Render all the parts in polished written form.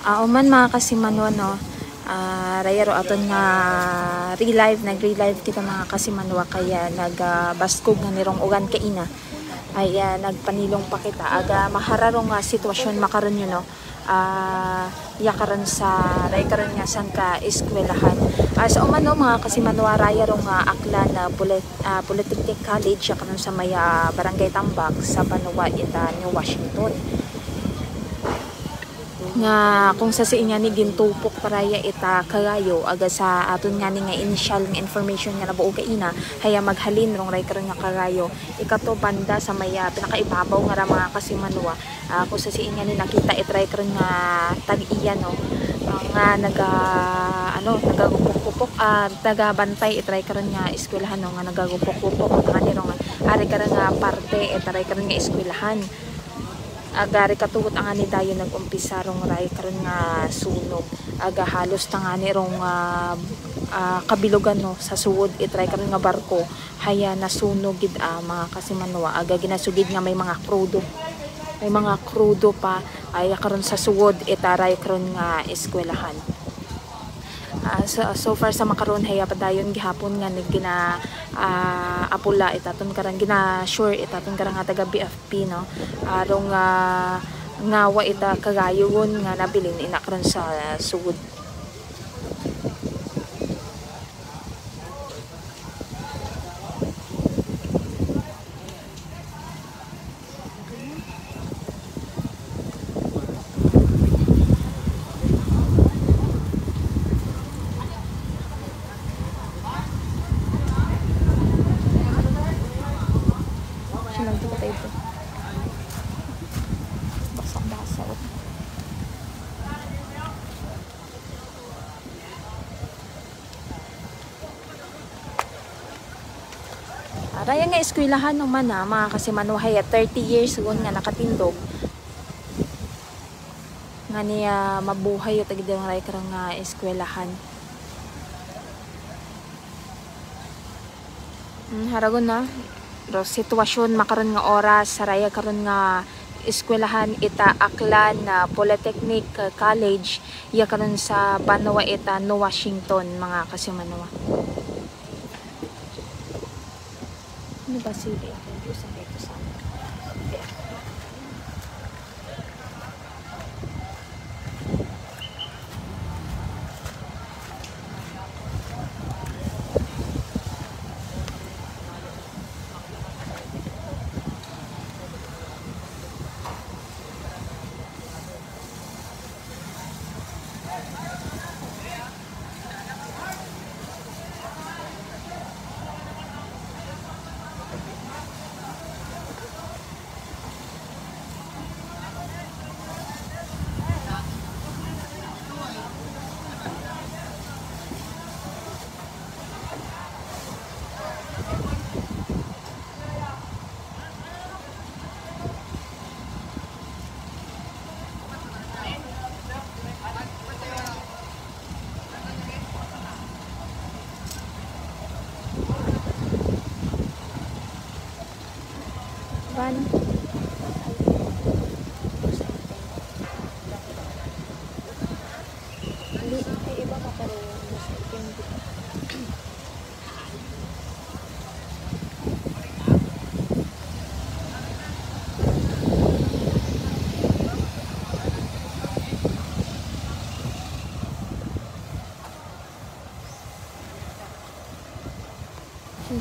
Uman mga kasimano no, rayaro aton nga nag-relive kita mga kasimanwa kaya nagbaskog nga nirong ugan kaina ay nagpanilong pa kita aga mahararong nga sitwasyon makaron yun no. Yakaron sa karon nga san ka eskwelahan sa umano mga kasimanwa rayaro nga aklan na Polytechnic College yakaron sa may Barangay Tambak sa Banwa ita New Washington nga kung sa siya ni gintupok paraya ita kagayo aga sa aton nga ni nga initial nga information nga nabuo kaina haya maghalin rong ray karon nga kagayo ikato banda sa may pinakaibabaw nga ra mga kasimanwa kung sa siya ni nakita itray karon nga tag-iya no nga nagagupok-kupok tagabantay itray karon nga eskwelahan no nga nagagupok-kupok nga ni rong ari karon nga parte itray karon nga eskwelahan agari katugot ang ani dayon nag-umpisa rong ray karon nga sunog aga halos tangani rong kabilugan no sa suod itray karon nga barko haya nasunog gid mga kasimanwa aga ginasugid nga may mga krudo pa ay karon sa suod itaray karon nga eskwelahan. So far sa makaron haya padayon gihapon nga gina apula itaton karang gina sure itaton karang nga taga BFP no arong ngawa ita kagayon nga nabilin ina karon sa sugod. Raya nga eskwelahan naman mga kasimanwa haya 30 years ago nga nakatindog nga niya mabuhay yung tagidang raya karang nga eskwelahan. Haragon na sitwasyon makaron nga oras sa raya karon nga eskwelahan ita aklan na Polytechnic College ya karon sa Banwa ita New Washington mga kasimanwa. Ano ba sila interview sa dito sa Paano? Hindi, iba ka pero mas itim.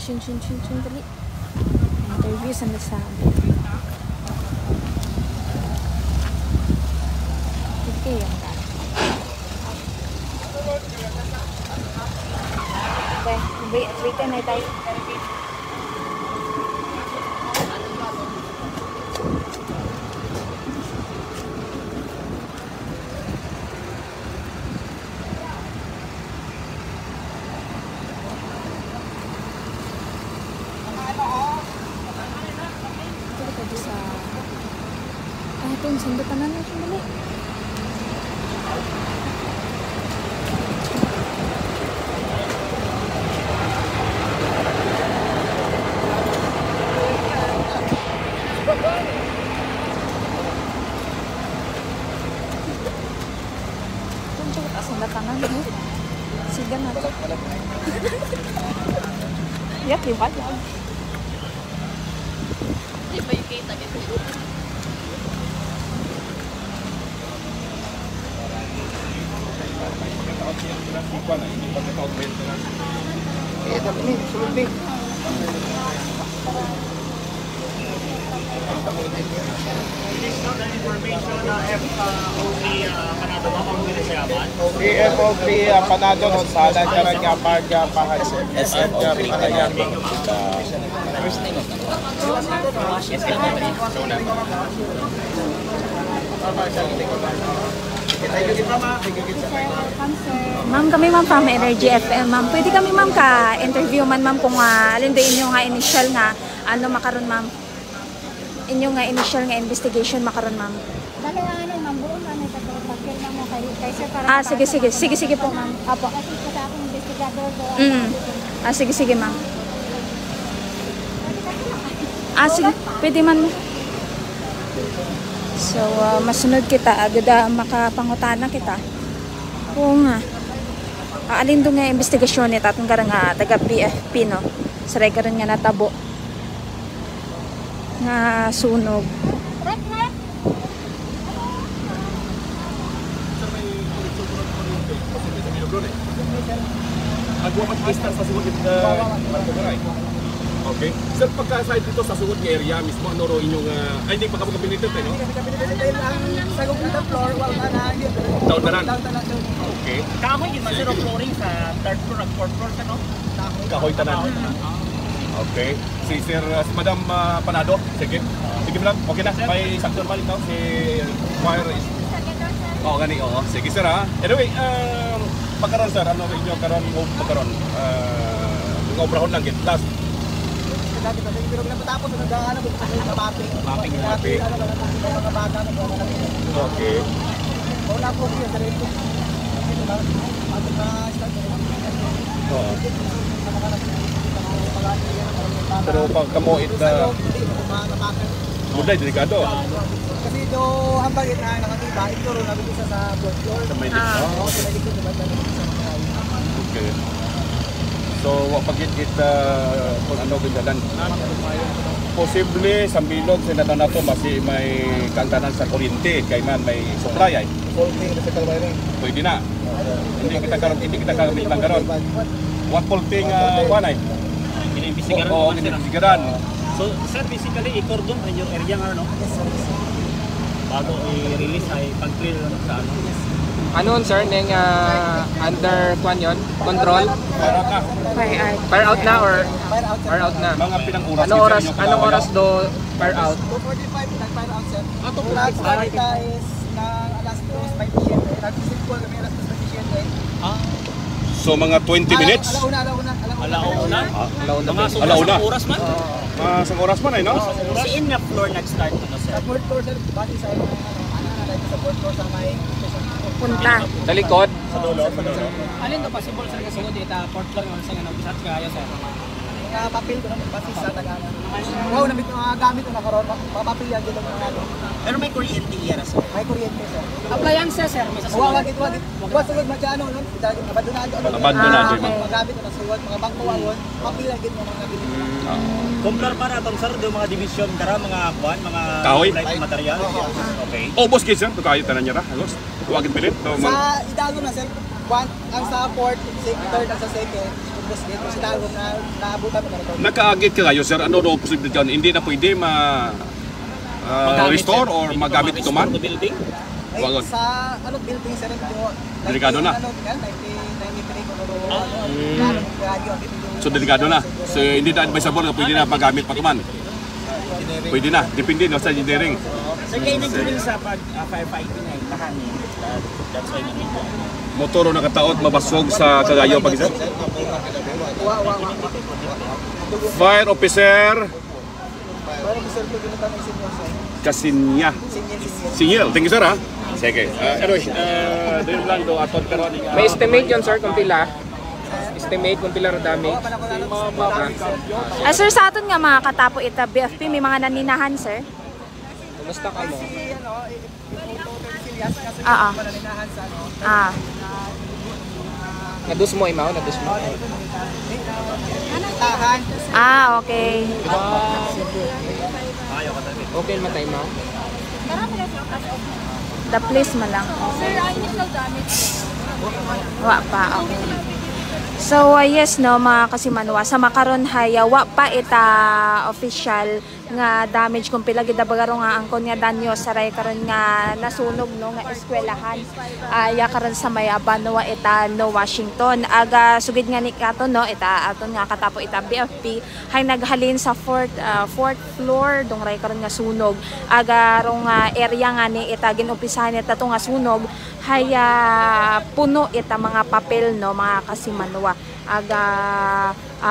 Shin, dali. Interview sa nasabi. Okay, yan na. Wait na tayo. Sundutan na natin dali. Natangan mo. Siga na to. Yak, di ba? Di ba yung kita ganito? PFOP panado no sana karang nga pagpahasin. SFOP talaga. Ma'am, kami ma'am from Energy FM, ma'am. Pwede kami ma'am ka-interview man ma'am kung alin do inyo nga initial nga ano makaron ma'am. Inyo nga initial nga investigation makaron ma'am. Dali ano, ma'am, buong kami sa pagkil na mo kay sir para Sige po ma'am. Apo. kasi sa akong investigador do. Sige ma'am. Sige, pwede man. So, masunod kita, agad makapangutana kita. Oo nga. Alin doon nga investigasyon ni tatong karang taga PFP, no? Saray karon nga natabo. Nga sunog. Okay. Sir, pagka-side dito sa sugod nga area mismo, ano ro inyong, ay hindi, pagka-pinitin tayo, no? Sagok na floor, wala na yun. Taon na rin. Taon na lang. Okay. Kahoy, yun man zero flooring sa third floor at fourth floor sa no? Kahoy tanan. Okay. Si Sir, si Madam Panado, sige. Sige mo lang, okay na. May sakto naman ikaw, si Fire is... Oo, gani, oo. Sige sir ha. Anyway, pagkaroon sir, ano inyo karon mo pagkaroon? Obrahon lang, get last. Dati kasi pero pinapatapos na nagdaan ako sa mapping. Mapping. Mga bata na po. Okay. Wala po yun sa rin. Oo. Pero pag kamoit na muday, delikado. Kasi ito hambang ito na nakatiba, ito rin nabigay sa fourth floor. Sa may dito. Oo, sa may dito naman sa Okay. So, pag-hit kung ano bindalan. Posible sa bilog sa nato na to kasi may kantanan sa kuryente kay man may supply ay. faulting na sa kalwiring. Pwede na. Hindi kita kagamit lang karon. What faulting one ay? Inimbestigaran Oo, mo sir. inimbestigaran. So, sir, basically, i-cordon in your area nga, no? Bago i-release ay pag-clear sa ano. Ano sir, neng under kwan yun? Control? Para ka. Fire out na or fire out na? Mga pinang-oras. Anong oras do fire out? 2:45 nag-fire out sir. Lahat sa kita is na alas 2:27. Nag-isip ko kami alas 2:27. So mga 20 minutes? Alauna. Mga Alauna. sa oras man? Sa oras man ay no? Si in nga floor nag-start na, sir. Sa fourth floor sir, base sa sa fourth floor sa may Punta. Sa likod? Sa dulo. Alin do possible sir kasi sugod ita port lang yung sa nga bisat kaya sir. papel ko naman base sa Tagalog. Wow, namit mga gamit na nakaroon, papapil yan dito mga ano. Pero may kuryente yan, sir. May kuryente sir. Appliances sir, may Wag it. Wag sugod magkano no? Abandonado. Abandonado. Mga gamit na sugod, mga bangko awon, papil yan din mga gamit. Comprar pa na itong, sir, yung mga division kara, mga kuan, mga Kahoy? light material. Okay. Oh, boss kids, sir. Kayo tanan niya ra. Agos. Tuwagin pilit. Sa Idago na sir, ang sa port, third at sa second, tapos dito sa Idago na naabutan na ito. Nakaagit ka kayo, sir. Ano daw posible dyan? Hindi na pwede restore or magamit ito man? Restore the building? Ay, Wagon. sa ano building sir, ito, Delikado na. 1993 ko pero So, delikado na. So, hindi na advisable na pwede na magamit pa ito man. Pwede na. Depende no, sa engineering. Sir, kayo nag-during sa firefighting ay tahanin. That's why namin po. Motoro nakataot, mabasog sa kagayo pag isa. Fire officer Parang sir ko din tanong senior sir. Kasinya. Singil. Thank you, sir, ha? Sige. Anyway, doon lang do aton karon. May estimate yun sir kung pila. Estimate kung pila ra damage. Sir, sa aton nga mga katapo ita BFP, may mga naninahan, sir? Kumusta ka mo? Si ano, photo Silias kasi Ah, ah. pananinahan sa ano. Ah. Nadus mo, imaw, nadus mo. Tahan. Ah, okay. Okay, matay mo. The place man lang. Sir, I need no damage. Wa pa, okay. So, yes, no, mga kasimanwa, sa makaron haya, wa pa ita official nga damage kung pila gid bagaro nga angkon nga danyo saray karon nga nasunog no nga eskwelahan ya karon sa may Banwa ita no Washington aga sugid nga ni kato no ita aton nga katapo ita BFP hay naghalin sa fourth floor dong ray karon nga sunog aga rong area nga ni ita ginumpisahan ita to nga sunog hay puno ita mga papel no mga kasimanwa aga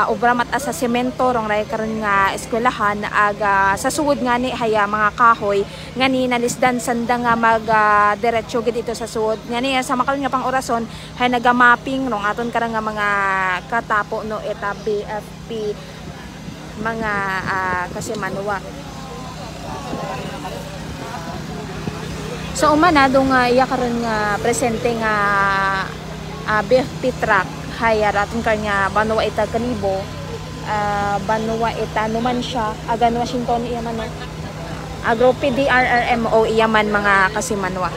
obra mata sa semento rong ray karon nga eskwelahan aga sa sugod nga ni haya mga kahoy nga ni nalisdan sanda nga mag diretso gid ito sa sugod nga ni sa makaron nga pang orason hay naga-mapping rong aton karang nga mga katapo no eta BFP mga kasimanwa. So umana dong iya karon nga presente nga BFP truck haya raton kanya Banwa ita Kalibo Banwa ita Numancia agan Washington iya man agro PDRRMO iya man mga kasimanwa.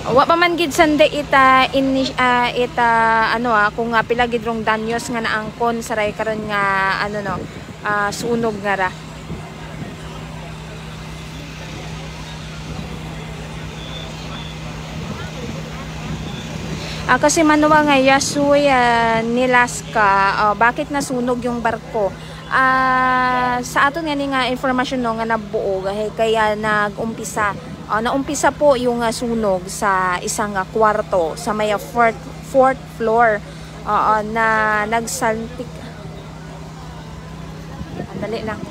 Wa pa man gid sande ita ita ano kung pila gid rong danyos nga naangkon saray karon nga ano no sunog nga ra. Kasi manuwa nga Yasuy Nilaska, bakit nasunog yung barko? Sa aton nga nga informasyon no, nga nabuo kaya nag-umpisa. Naumpisa po yung sunog sa isang kwarto sa may fourth floor na nagsaltik. Dali lang.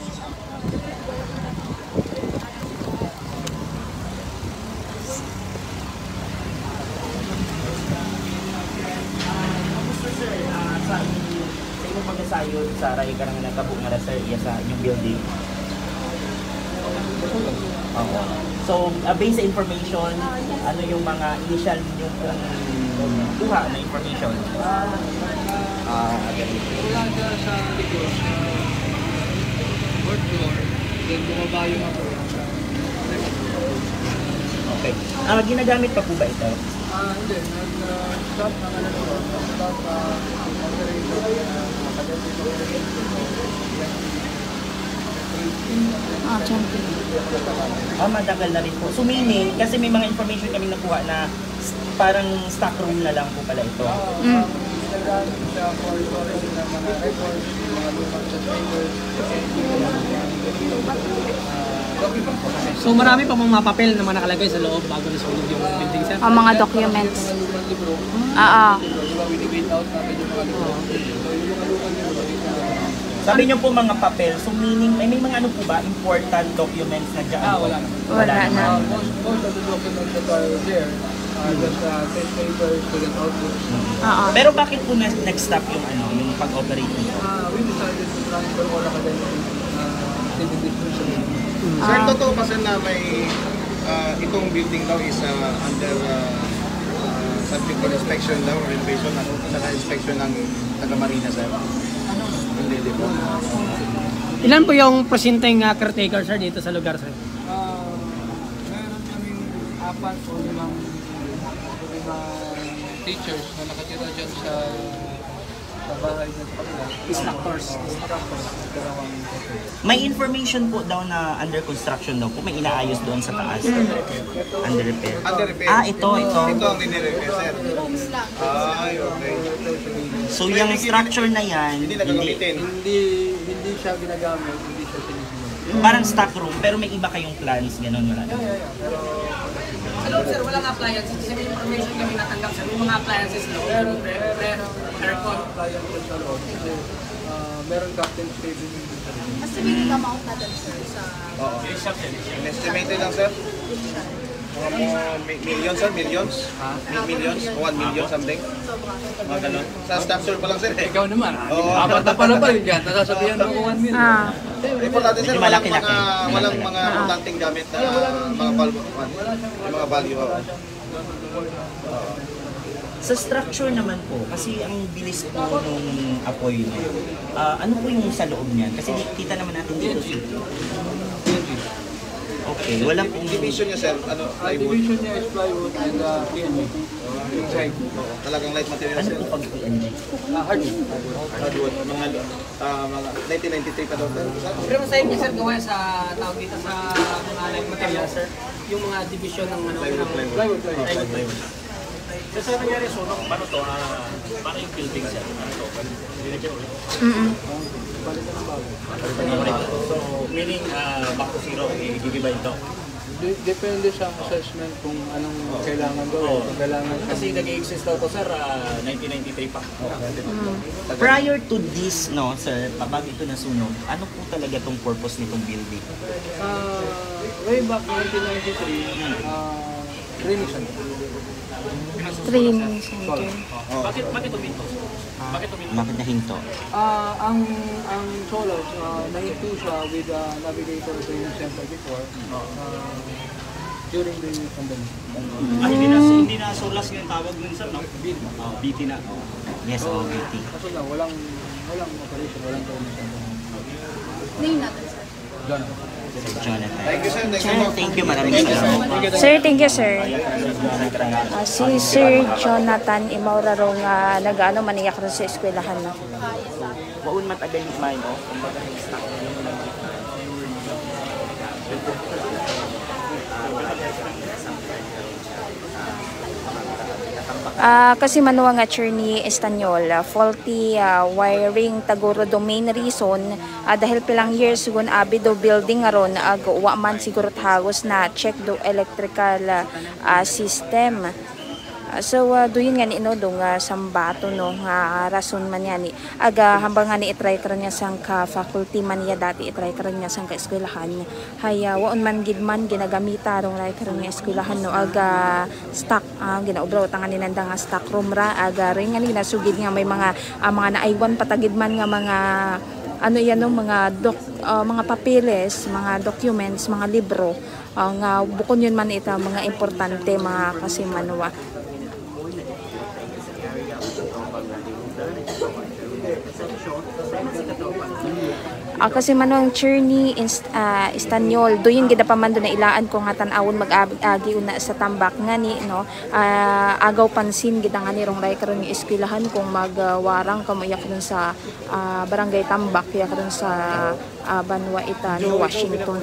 Sayod sa ray ka nga nakabuk nga sir iya sa inyong building. Oo. So, based sa information, ano yung mga initial ninyong kuha na information? Okay. Ginagamit pa po ba ito? Hindi. Nag-stop na matagal na rin po. So meaning, kasi may mga information kami nakuha na parang stock room na lang po pala ito. So marami pa mga papel na nakalagay sa loob bago nasunog yung building sir? Mga documents. Sabi niyo po mga papel, so meaning, may mga ano po ba, important documents na dyan? Wala na. Wala na. Most of the documents that are there are just test papers, student outputs. Pero bakit po nag-stop yung yung pag-operate niyo? We decided to transfer all academic activities to sa building. Sir, totoo kasi na may itong building daw is under subject for inspection daw, renovation, naka-inspection ng taga-marina, sir. Hindi, di po. Ilan po yung presinting caretaker sir dito sa lugar sir? Meron kaming 4 o 5 teachers na nakatira dyan sa bahay dyan sa kapila. Instructors. May information po daw na under construction daw po, may inaayos doon sa taas. Under repair. Under repair. Ito. Ito ang nire-repair, sir. Ay, okay. So yung structure na yan, Hindi nagagamitin. Hindi siya ginagamit, hindi siya sinisimula. parang stock room, pero may iba kayong plans, gano'n wala. Sa loob sir, walang appliances. Kasi may information kami natanggap sir. May mga appliances loob. Aircon. Appliances sa loob. Kasi meron captain's cabin. Estimated amount na din sir sa... Oo. Estimated lang, sir? Mga millions, sir? Millions? Millions? 1 million something? Mga ganun. Sa structure pa lang, sir. Ikaw naman. Oo. Apat na pala pa rin dyan. Nasasabihan mo kung 1 million. Importante, sir, Medyo walang malaki-laki. mga importanteng gamit na mga value. Yung mga value. Sa structure naman po, kasi ang bilis po nung apoy na yun. Ano po yung sa loob niyan? Kasi kita naman natin dito sa okay, wala pong... Division niya sir, ano, plywood? Division niya is plywood and PNG. Inside. Talagang light material Ano sir. po pag PNG? Hardwood. Mga 1993 pa daw sir. Pero sa inyo sir, gawa sa tawag dito sa mga light material sir, yung mga division ng ano, Plywood. Kasi sa nangyari sunog, paano to? Paano yung building sir? So, meaning back to zero, i-gigiba ito. Depende sa assessment kung anong kailangan daw. Kung kailangan Kasi nag-exist daw to sir, 1993 pa. Prior to this, no, sir, bago ito nasunog, ano po talaga tong purpose nitong building? way back 1993, drainage center. Training center. Bakit uminto? Bakit uminto? Bakit nahinto? Ang solar, nahinto siya with navigator training center before during the pandemic. Hindi na solas yung tawag nun sir, no? BT na. Yes, BT. Kaso lang, walang operation, walang training center. Name natin, sir. Jonathan. Jonathan. Thank you sir. Next Sir, time. thank you. Maraming salamat. Sir, thank you, sir. Si Sir Jonathan Imaura ro nga nag-ano maniyak rin sa eskwelahan. No? Waun matagal yung mine, oh. Kumbaga stock. Kasi manuwa nga attorney Estanyol, faulty wiring taguro domain reason dahil pilang years gun abido building aron wa man siguro hagos na check do electrical system. So doon nga ni inodong sambato no nga rason man yan ni aga hambang nga ni itry karon niya sang ka faculty man niya dati itry karon niya sang ka eskwelahan haya waon man gid man ginagamita rong ray karon niya eskwelahan no aga stock ginaubraw tangan ni nanda nga stock room ra aga ring nga ni nasugid nga may mga naaywan patagid man nga mga ano yan no mga mga papeles, mga documents, mga libro nga bukon yun man ita mga importante mga kasimanwa. Kasi manuang journey Estanyol doon gida pa man doon na ilaan ko nga tan-awon mag-agi una sa tambak nga ni no agaw pansin gida nga ni rong ray karon ni eskwelahan kung magwarang kamuyak dun sa barangay Tambak ya karon sa Banwa ita no Washington.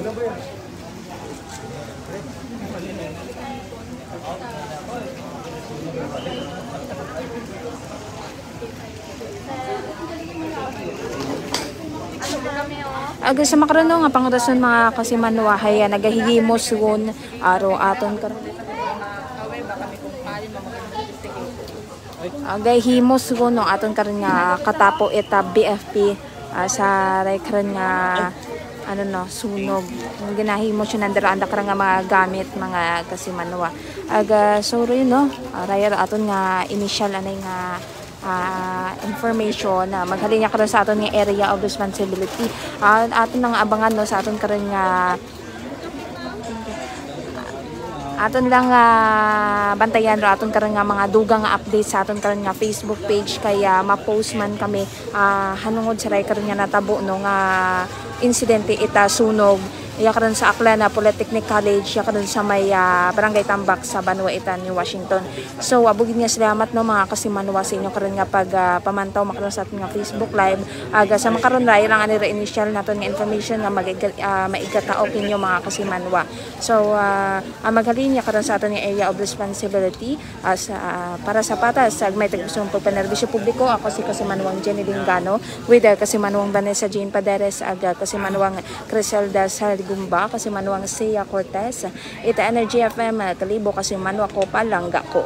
Aga sa makaroon nga pangrason mga kasimanwahay nagahigimos gun aro aton karon. Agahimos gun no aton karon nga katapo eta BFP sa ray karon nga ano no sunog. Ginahimo siya nandira anda karon nga mga gamit mga kasimanwa. Aga so yun no ray aton nga initial anay nga information na maghalin niya karon sa aton nga area of responsibility aton nang abangan no sa aton karon nga aton lang bantayan ro aton karon nga mga dugang nga update sa aton karon nga Facebook page kaya ma-post man kami hanungod sa ray karon nga natabo no nga insidente ita sunog iya karon sa Aklan Polytechnic College iya karon sa may barangay Tambak sa Banwa ita ni Washington. So abugid nga salamat no mga kasimanwa sa inyo karon nga pag pamantaw makaron sa aton nga Facebook live aga sa makaron ray lang ani initial naton nga information nga maigataok ninyo mga kasimanwa. So maghalin niya karon sa aton nga area of responsibility para sa patas sa may tagusong pagpanerbisyo publiko ako si Kasimanwang Jenny Lingano with Kasimanwang Vanessa Jane Paderes aga Kasimanwang Criselda Gumba kasi manuang Sia Cortez ita Energy FM Kalibo kasi manwa ko palangga ko.